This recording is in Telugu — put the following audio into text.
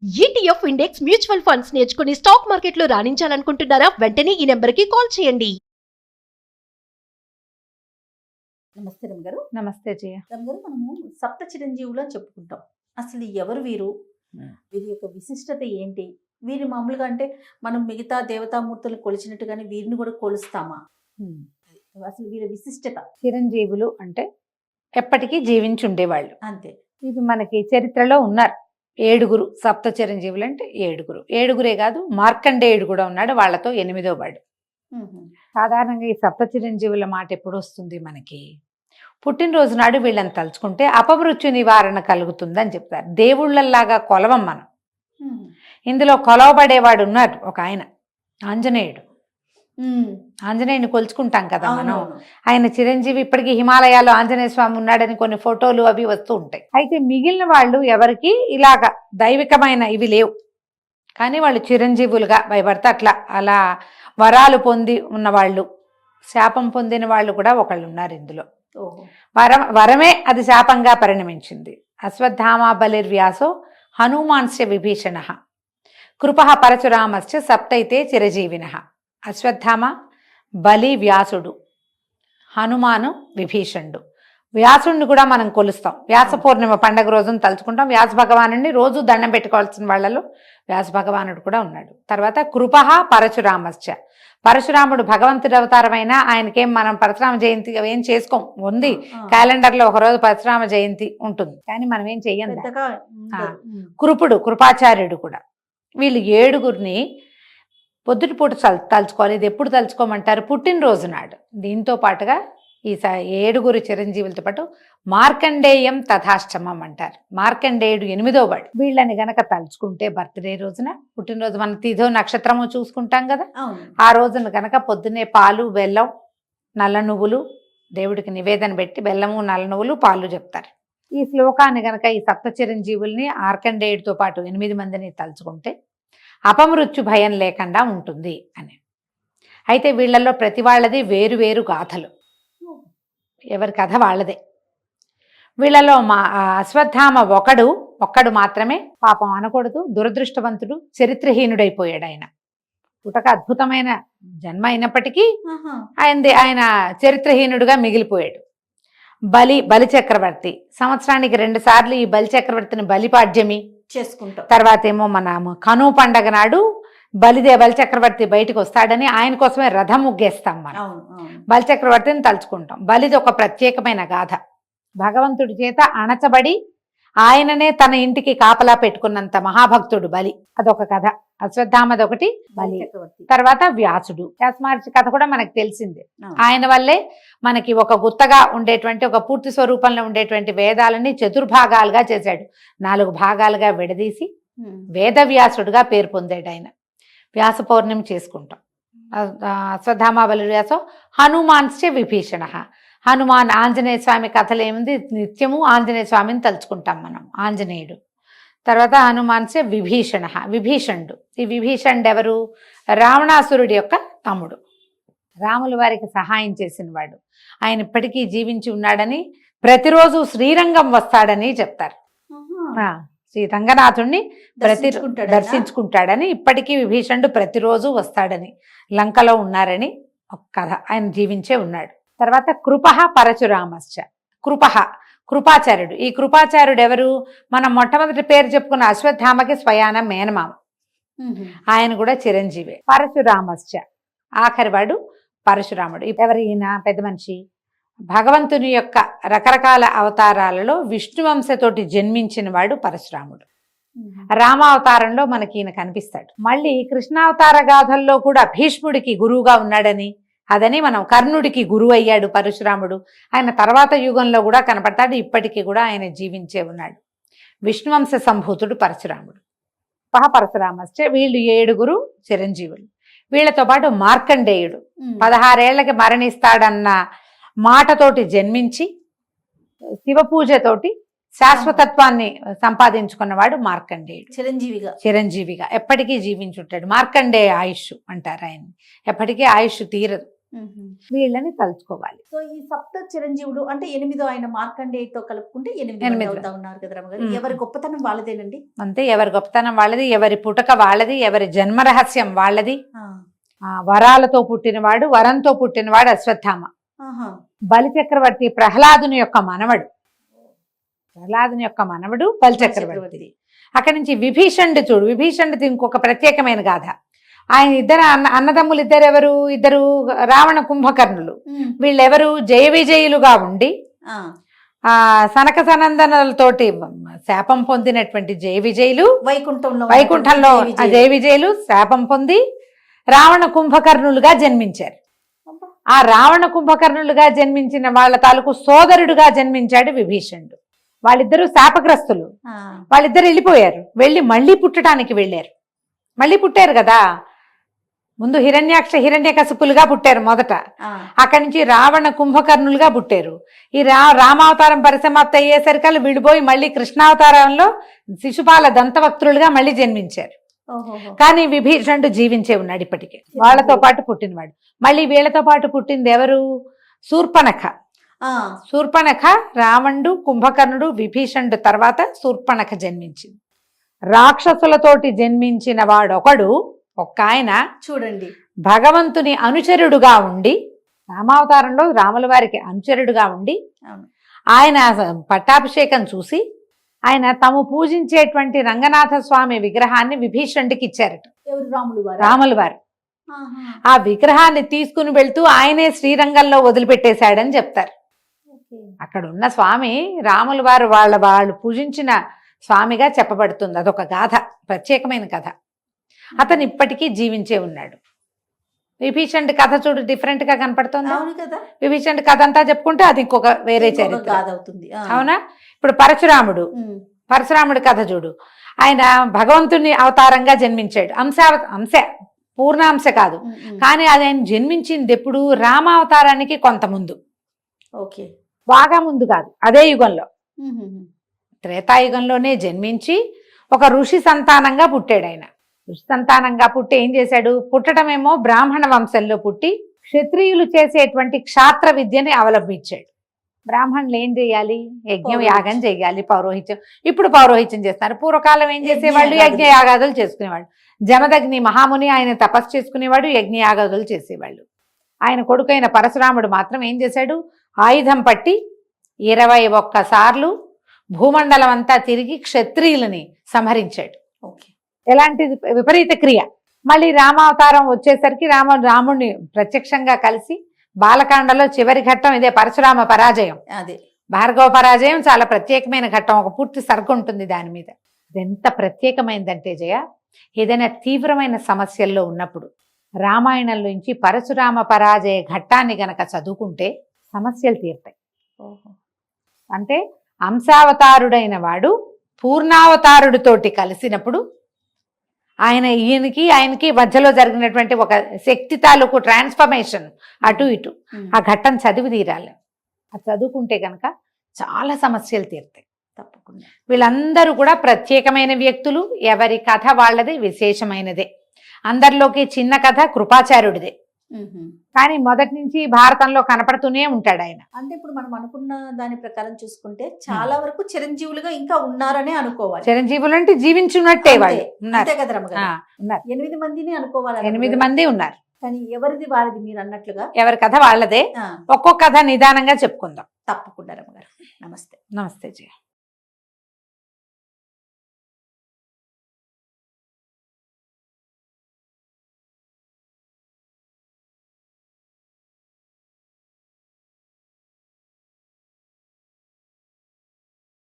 ఈటీఎఫ్ ఇండెక్స్ మ్యూచువల్ ఫండ్స్ నేర్చుకుని స్టాక్ మార్కెట్లో రాణించాలనుకుంటున్నారా? వెంటనే ఈ నెంబర్కి కాల్ చేయండి. నమస్తే రమ్ గారు. నమస్తే జయ. రమ్ గారు, మనము సప్త చిరంజీవులు అని చెప్పుకుంటాం. అసలు ఎవరు వీరు? వీరి యొక్క విశిష్టత ఏంటి? వీరు మామూలుగా అంటే మనం మిగతా దేవతామూర్తులు కొలిచినట్టుగానే వీరిని కూడా కొలుస్తామా? అసలు వీరి విశిష్టత. చిరంజీవులు అంటే ఎప్పటికీ జీవించి ఉండేవాళ్ళు అంతే. ఇది మనకి చరిత్రలో ఉన్నారు. 7 సప్త చిరంజీవులు అంటే 7 కాదు, మార్కండేయుడు కూడా ఉన్నాడు, వాళ్ళతో 8వ వాడు. సాధారణంగా ఈ సప్త చిరంజీవుల మాట ఎప్పుడు వస్తుంది మనకి? పుట్టినరోజు నాడు వీళ్ళని తలుచుకుంటే అపమృత్యు నివారణ కలుగుతుందని చెప్తారు. దేవుళ్ళల్లాగా కొలవం మనం. ఇందులో కొలవబడేవాడు ఉన్నారు ఒక ఆయన, ఆంజనేయుడు. ఆంజనేయుని కొలుచుకుంటాం కదా మనం. ఆయన చిరంజీవి. ఇప్పటికీ హిమాలయాల్లో ఆంజనేయ స్వామి ఉన్నాడని కొన్ని ఫోటోలు అవి వస్తూ ఉంటాయి. అయితే మిగిలిన వాళ్ళు ఎవరికి ఇలాగా దైవికమైన ఇవి లేవు, కానీ వాళ్ళు చిరంజీవులుగా భయపడితే అలా వరాలు పొంది ఉన్నవాళ్ళు, శాపం పొందిన వాళ్ళు కూడా ఒకళ్ళు ఉన్నారు ఇందులో. వరమే అది శాపంగా పరిణమించింది. అశ్వత్థామ బలిర్వ్యాసో హనుమాన్స్య విభీషణ కృప పరశురామస్య సప్తైతే చిరజీవిన. అశ్వత్థామ, బలి, వ్యాసుడు, హనుమాను, విభీషణుడు. వ్యాసుడిని కూడా మనం కొలుస్తాం. వ్యాస పూర్ణిమ పండగ రోజున తలుచుకుంటాం. వ్యాస భగవానుడిని రోజు దండం పెట్టుకోవాల్సిన వాళ్ళలో వ్యాస భగవానుడు కూడా ఉన్నాడు. తర్వాత కృప పరశురామశ్చ. పరశురాముడు భగవంతుడి అవతారమైన ఆయనకేం మనం పరశురామ జయంతి ఏం చేసుకోం. ఉంది క్యాలెండర్లో ఒకరోజు పరశురామ జయంతి ఉంటుంది, కానీ మనం ఏం చెయ్యం. కృపుడు, కృపాచార్యుడు కూడా. వీళ్ళు 7 పొద్దుటిపూట తలుచుకోవాలి. ఇది ఎప్పుడు తలుచుకోమంటారు? పుట్టినరోజు నాడు. దీంతో పాటుగా ఈ 7 చిరంజీవులతో పాటు మార్కండేయం తథాష్టమం అంటారు. మార్కండేయుడు 8వ వాడు. వీళ్ళని గనక తలుచుకుంటే బర్త్డే రోజున, పుట్టినరోజు మన తిథో నక్షత్రము చూసుకుంటాం కదా, ఆ రోజున గనక పొద్దున్నే పాలు, బెల్లం, నల్ల నువ్వులు దేవుడికి నివేదన పెట్టి బెల్లము, నల్ల నువ్వులు, పాలు చెప్తారు. ఈ శ్లోకాన్ని గనక ఈ సప్త చిరంజీవుల్ని మార్కండేయుడితో పాటు 8 మందిని తలుచుకుంటే అపమృత్యు భయం లేకుండా ఉంటుంది అని. అయితే వీళ్ళల్లో ప్రతి వాళ్ళది వేరు గాథలు, ఎవరి కథ వాళ్ళదే. వీళ్ళలో అశ్వత్థామ ఒక్కడు మాత్రమే పాపం అనకూడదు, దురదృష్టవంతుడు, చరిత్రహీనుడైపోయాడు. ఆయన పుటక అద్భుతమైన జన్మ అయినప్పటికీ ఆయన చరిత్రహీనుడుగా మిగిలిపోయాడు. బలి చక్రవర్తి సంవత్సరానికి 2 సార్లు ఈ బలి చక్రవర్తిని బలిపాడ్యమి చేసుకుంటాం. తర్వాత ఏమో మన కను పండగ నాడు బలి చక్రవర్తి బయటకు వస్తాడని ఆయన కోసమే రథం ముగ్గేస్తాం మనం. బలి చక్రవర్తిని తలుచుకుంటాం. బలిది ఒక ప్రత్యేకమైన గాథ. భగవంతుడి చేత అణచబడి ఆయననే తన ఇంటికి కాపలా పెట్టుకున్నంత మహాభక్తుడు బలి. అదొక కథ. అశ్వత్థామది ఒకటి, బలి. తర్వాత వ్యాసుడు, వ్యాస మహర్షి కథ కూడా మనకు తెలిసిందే. ఆయన వల్లే మనకి ఒక గుత్తగా ఉండేటువంటి, ఒక పూర్తి స్వరూపంలో ఉండేటువంటి వేదాలని చతుర్భాగాలుగా చేశాడు. 4 భాగాలుగా విడదీసి వేదవ్యాసుడుగా పేరు పొందాడు ఆయన. వ్యాస పౌర్ణమి చేసుకుంటాం. అశ్వత్థామ బలి వ్యాసో హనుమాన్స్య విభీషణ. హనుమాన్, ఆంజనేయ స్వామి కథలు ఏముంది, నిత్యము ఆంజనేయ స్వామిని తలుచుకుంటాం మనం. ఆంజనేయుడు. తర్వాత హనుమాన్స్య విభీషణుడు. ఈ విభీషణుడు ఎవరు? రావణాసురుడి యొక్క తమ్ముడు. రాముల వారికి సహాయం చేసిన వాడు. ఆయన ఇప్పటికీ జీవించి ఉన్నాడని, ప్రతిరోజు శ్రీరంగం వస్తాడని చెప్తారు. శ్రీ రంగనాథుణ్ణి దర్శించుకుంటాడని, ఇప్పటికీ విభీషణుడు ప్రతిరోజు వస్తాడని, లంకలో ఉన్నారని ఒక కథ. ఆయన జీవించే ఉన్నాడు. తర్వాత కృప పరశురామశ్చ. కృపాచార్యుడు. ఈ కృపాచార్యుడు ఎవరు? మనం మొట్టమొదటి పేరు చెప్పుకున్న అశ్వత్థామకి స్వయాన మేనమామ. ఆయన కూడా చిరంజీవే. పరశురామశ్చ ఆఖరివాడు పరశురాముడు. ఎవరు ఈయన? పెద్ద మనిషి. భగవంతుని యొక్క రకరకాల అవతారాలలో విష్ణువంశతోటి జన్మించిన వాడు పరశురాముడు. రామావతారంలో మనకి ఈయన కనిపిస్తాడు. మళ్ళీ కృష్ణావతార గాథల్లో కూడా భీష్ముడికి గురువుగా ఉన్నాడని, అదని మనం కర్ణుడికి గురువు అయ్యాడు పరశురాముడు. ఆయన తర్వాత యుగంలో కూడా కనపడతాడు. ఇప్పటికీ కూడా ఆయన జీవించే ఉన్నాడు. విష్ణువంశ సంభూతుడు పరశురాముడు. పరశురామశ్చ. వీళ్ళు 7 చిరంజీవులు. వీళ్ళతో పాటు మార్కండేయుడు 16 ఏళ్లకి మరణిస్తాడన్న మాటతోటి జన్మించి శివపూజతోటి శాశ్వతత్వాన్ని సంపాదించుకున్నవాడు మార్కండేయుడు. చిరంజీవిగా ఎప్పటికీ జీవించుంటాడు. మార్కండేయ ఆయుష్ అంటారు ఆయన. ఎప్పటికీ ఆయుష్ తీరదు. వీళ్ళని తలుచుకోవాలి. సో ఈ సప్త చిరంజీవులు అంటే 8వ ఆయన మార్కండేయతో కలుపుకుంటే 8 మంది ఎనిమిది. అవుతా ఉన్నారు కదా రమగారు. మ్మ్. ఎవరి గొప్పతనం వాళ్ళదేనండి. అంతే, ఎవరి గొప్పతనం వాళ్ళది, ఎవరి పుటక వాళ్ళది, ఎవరి జన్మ రహస్యం వాళ్ళది. వరాలతో పుట్టినవాడు, వరంతో పుట్టినవాడు అశ్వత్థామ. ఆహా. బలి చక్రవర్తి ప్రహ్లాదుని యొక్క మనవడు. బలి చక్రవర్తి. అక్కడి నుంచి విభీషణుడు చూడు, విభీషణుడిది ఇంకొక ప్రత్యేకమైన గాథ. ఆయన ఇద్దరు అన్నదమ్ములు ఇద్దరు రావణ కుంభకర్ణులు. వీళ్ళెవరు జయ విజయులుగా ఉండి సనక సనందనలతోటి శాపం పొందినటువంటి జయ విజయులు, వైకుంఠంలో జయ విజయులు శాపం పొంది రావణ కుంభకర్ణులుగా జన్మించారు. ఆ రావణ కుంభకర్ణులుగా జన్మించిన వాళ్ళ తాలూకు సోదరుడుగా జన్మించాడు విభీషణుడు. వాళ్ళిద్దరూ శాపగ్రస్తులు. వాళ్ళిద్దరు వెళ్ళిపోయారు. వెళ్ళి మళ్ళీ పుట్టడానికి వెళ్ళారు. మళ్ళీ పుట్టారు కదా, ముందు హిరణ్యకశిపులుగా పుట్టారు మొదట. అక్కడి నుంచి రావణ కుంభకర్ణులుగా పుట్టారు. ఈ రామావతారం పరిసమాప్తి అయ్యేసరికి విడిపోయి మళ్ళీ కృష్ణావతారంలో శిశుపాల దంతవక్తులుగా మళ్ళీ జన్మించారు. కానీ విభీషణుడు జీవించే ఉన్నాడు ఇప్పటికే. వాళ్ళతో పాటు పుట్టినవాడు. మళ్ళీ వీళ్ళతో పాటు పుట్టింది ఎవరు? శూర్పణఖ. రావణుడు, కుంభకర్ణుడు, విభీషణుడు తర్వాత శూర్పణఖ జన్మించింది. రాక్షసులతోటి జన్మించిన వాడొకడు, ఒక్క ఆయన చూడండి, భగవంతుని అనుచరుడుగా ఉండి, రామావతారంలో రాముల వారికి అనుచరుడుగా ఉండి, ఆయన పట్టాభిషేకం చూసి ఆయన తాము పూజించేటువంటి రంగనాథ స్వామి విగ్రహాన్ని విభీషణుడికి ఇచ్చారట. రాముల వారు ఆ విగ్రహాన్ని తీసుకుని వెళ్తూ ఆయనే శ్రీరంగంలో వదిలిపెట్టేశాడని చెప్తారు. అక్కడ ఉన్న స్వామి రాముల వారు వాళ్ళు పూజించిన స్వామిగా చెప్పబడుతుంది. అదొక గాథ, ప్రత్యేకమైన కథ. అతను ఇప్పటికీ జీవించే ఉన్నాడు. విభీషణుడి కథ చూడు, డిఫరెంట్ గా కనపడుతుంది. విభీషణుడి కథ అంతా చెప్పుకుంటే అది ఇంకొక వేరే చరిత్ర అవుతుంది. అవునా? ఇప్పుడు పరశురాముడి కథ చూడు. ఆయన భగవంతుని అవతారంగా జన్మించాడు. పూర్ణాంశ కాదు, కానీ అది ఆయన జన్మించింది ఎప్పుడు? రామావతారానికి కొంత ముందు, బాగా ముందు కాదు, అదే యుగంలో, త్రేతాయుగంలోనే జన్మించి ఒక ఋషి సంతానంగా పుట్టాడు. ఆయన ఋషి సంతానంగా పుట్టి ఏం చేశాడు? పుట్టడమేమో బ్రాహ్మణ వంశంలో పుట్టి క్షత్రియులు చేసేటువంటి క్షాత్ర విద్యని అవలంబించాడు. బ్రాహ్మణులు ఏం చేయాలి? యజ్ఞం యాగం చేయాలి, పౌరోహిత్యం. ఇప్పుడు పౌరోహిత్యం చేస్తున్నారు. పూర్వకాలం ఏం చేసేవాళ్ళు? యజ్ఞ యాగాదులు చేసుకునేవాళ్ళు. జమదగ్ని మహాముని ఆయన తపస్సు చేసుకునేవాడు, యజ్ఞ యాగాదులు చేసేవాళ్ళు. ఆయన కొడుకైన పరశురాముడు మాత్రం ఏం చేశాడు? ఆయుధం పట్టి 21 సార్లు భూమండలం అంతా తిరిగి క్షత్రియులని సంహరించాడు. ఎలాంటి విపరీత క్రియ. మళ్ళీ రామావతారం వచ్చేసరికి రాముడిని ప్రత్యక్షంగా కలిసి బాలకాండలో చివరి ఘట్టం ఇదే, పరశురామ పరాజయం. అదే భార్గవ పరాజయం చాలా ప్రత్యేకమైన ఘట్టం. ఒక పూర్తి సర్గ ఉంటుంది దాని మీద. ఎంత ప్రత్యేకమైందంటే జయ, ఏదైనా తీవ్రమైన సమస్యల్లో ఉన్నప్పుడు రామాయణంలోంచి పరశురామ పరాజయ ఘట్టాన్ని గనక చదువుకుంటే సమస్యలు తీరుతాయి. అంటే అంశావతారుడైన వాడు పూర్ణావతారుడితోటి కలిసినప్పుడు ఆయనకి మధ్యలో జరిగినటువంటి ఒక శక్తి తాలూకు ట్రాన్స్ఫర్మేషన్ అటు ఇటు ఆ ఘట్టం చదివి తీరాలి. అది చదువుకుంటే కనుక చాలా సమస్యలు తీరుతాయి తప్పకుండా. వీళ్ళందరూ కూడా ప్రత్యేకమైన వ్యక్తులు. ఎవరి కథ వాళ్ళది విశేషమైనదే. అందరిలోకి చిన్న కథ కృపాచార్యుడిదే. కానీ మొదటి నుంచి భారతంలో కనపడుతూనే ఉంటాడు ఆయన. అంటే ఇప్పుడు మనం అనుకున్న దాని ప్రకారం చూసుకుంటే చాలా వరకు చిరంజీవులుగా ఇంకా ఉన్నారనే అనుకోవాలి. చిరంజీవులు అంటే జీవించున్నట్టే వాళ్ళు ఉన్నారు. 8 మందిని అనుకోవాలి. 8 మంది ఉన్నారు. కానీ ఎవరిది వారిది మీరు అన్నట్లుగా ఎవరి కథ వాళ్ళదే. ఒక్కొక్క కథ నిదానంగా చెప్పుకుందాం తప్పకుండా. రమగారు నమస్తే. నమస్తే జయ.